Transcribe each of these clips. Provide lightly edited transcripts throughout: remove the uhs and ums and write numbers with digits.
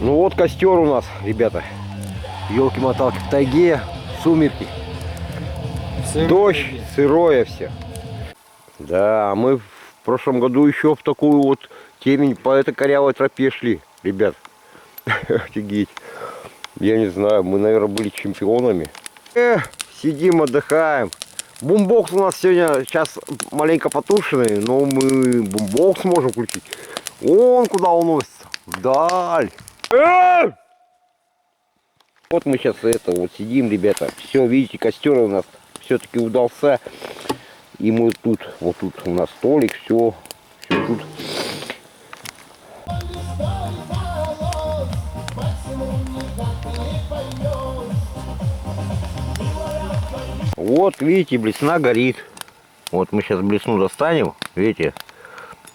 Ну вот костер у нас, ребята. Елки-моталки в тайге, сумерки. Дождь, сырое все. Да, мы в прошлом году еще в такую вот темень по этой корявой тропе шли, ребят. Офигеть. Я не знаю, мы, наверное, были чемпионами. Сидим, отдыхаем. Бумбокс у нас сегодня сейчас маленько потушенный, но мы бумбокс можем включить. Вон куда уносится. Вдаль. Вот мы сейчас вот сидим, ребята. Все, видите, костер у нас все-таки удался. И мы тут, вот тут у нас столик, все тут. Вот, видите, блесна горит. Вот мы сейчас блесну достанем, видите.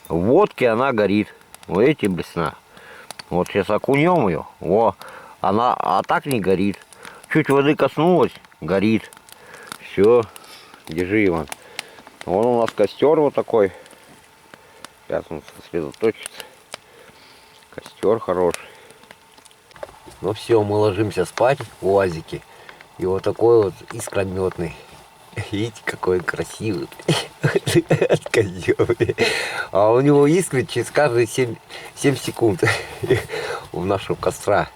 В водке она горит. Вот эти блесна. Вот сейчас окунем ее. Во, она, а так не горит. Чуть воды коснулась, горит. Все, держи, Иван. Вон у нас костер вот такой. Сейчас он сосредоточится. Костер хороший. Ну все, мы ложимся спать в УАЗике. И вот такой вот искрометный. Видите, какой он красивый. А у него искры через каждые 7 секунд. У нашего костра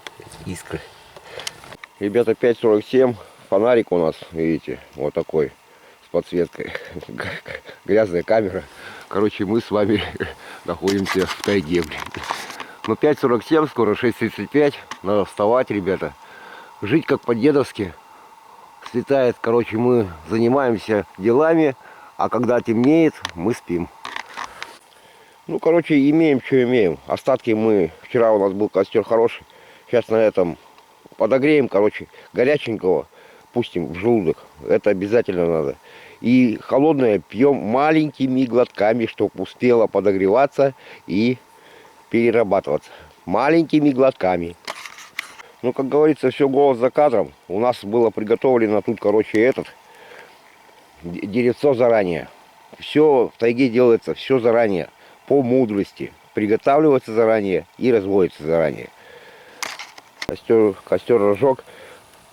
искры. Ребята, 5:47. Фонарик у нас, видите, вот такой. С подсветкой. Грязная камера. Короче, мы с вами находимся в тайге, блин. Ну, 5:47, скоро 6:35. Надо вставать, ребята. Жить как по-дедовски. Светает, короче, мы занимаемся делами, а когда темнеет, мы спим. Ну, короче, имеем, что имеем. Остатки мы... Вчера у нас был костер хороший. Сейчас на этом подогреем, короче, горяченького. Пустим в желудок. Это обязательно надо. И холодное пьем маленькими глотками, чтобы успело подогреваться и перерабатываться. Маленькими глотками. Ну, как говорится, все голос за кадром. У нас было приготовлено тут, короче, деревцо заранее. Все в тайге делается, все заранее. По мудрости. Приготавливается заранее и разводится заранее. Костер разжег.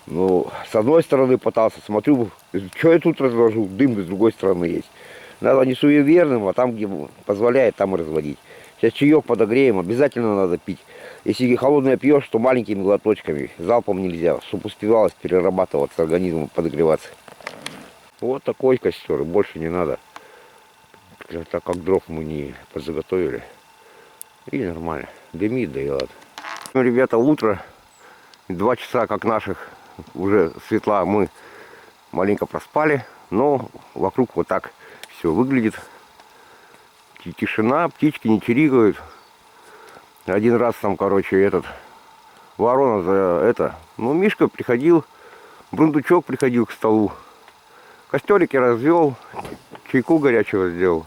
Ну, с одной стороны пытался, смотрю, что я тут разложу, дым с другой стороны есть. Надо не суеверным, а там, где позволяет, там и разводить. Сейчас чаек подогреем, обязательно надо пить. Если холодное пьешь, то маленькими глоточками, залпом нельзя, чтобы успевалось перерабатываться организму, подогреваться. Вот такой костер, больше не надо. Так как дров мы не подзаготовили. И нормально, дымит, да и ладно. Ну, ребята, утро, 2 часа как наших, уже светла, мы маленько проспали, но вокруг вот так все выглядит. Тишина, птички не чирикают. Один раз там, короче, ворона ну, Мишка приходил, Брундучок приходил к столу. Костерики развел, чайку горячего сделал.